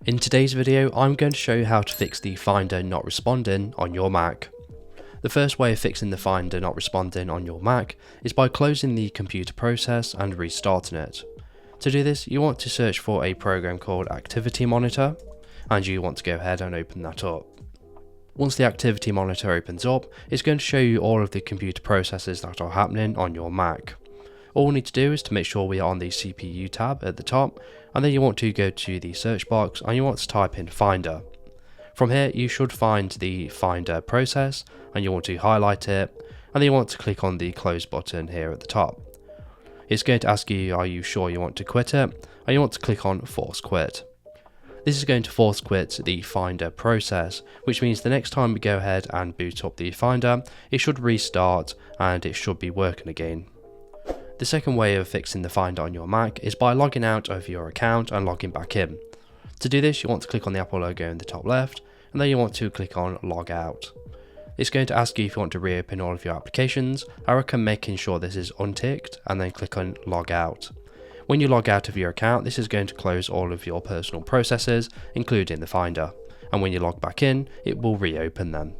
In today's video, I'm going to show you how to fix the Finder not responding on your Mac. The first way of fixing the Finder not responding on your Mac is by closing the computer process and restarting it. To do this, you want to search for a program called Activity Monitor, and you want to go ahead and open that up. Once the Activity Monitor opens up, it's going to show you all of the computer processes that are happening on your Mac. All we need to do is to make sure we are on the CPU tab at the top, and then you want to go to the search box and you want to type in Finder. From here you should find the Finder process and you want to highlight it, and then you want to click on the close button here at the top. It's going to ask you, are you sure you want to quit it, and you want to click on Force Quit. This is going to force quit the Finder process, which means the next time we go ahead and boot up the Finder, it should restart and it should be working again. The second way of fixing the Finder on your Mac is by logging out of your account and logging back in. To do this, you want to click on the Apple logo in the top left, and then you want to click on Log Out. It's going to ask you if you want to reopen all of your applications. I recommend making sure this is unticked and then click on Log Out. When you log out of your account, this is going to close all of your personal processes, including the Finder, and when you log back in, it will reopen them.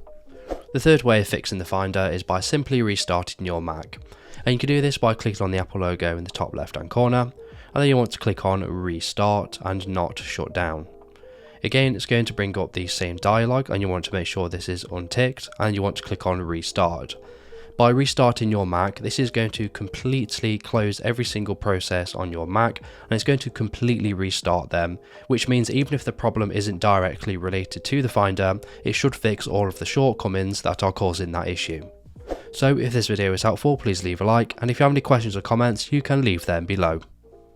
The third way of fixing the Finder is by simply restarting your Mac, and you can do this by clicking on the Apple logo in the top left hand corner, and then you want to click on Restart and not Shut Down. Again, it's going to bring up the same dialog, and you want to make sure this is unticked, and you want to click on Restart. By restarting your Mac, this is going to completely close every single process on your Mac, and it's going to completely restart them, which means even if the problem isn't directly related to the Finder, it should fix all of the shortcomings that are causing that issue. So if this video is helpful, please leave a like, and if you have any questions or comments, you can leave them below.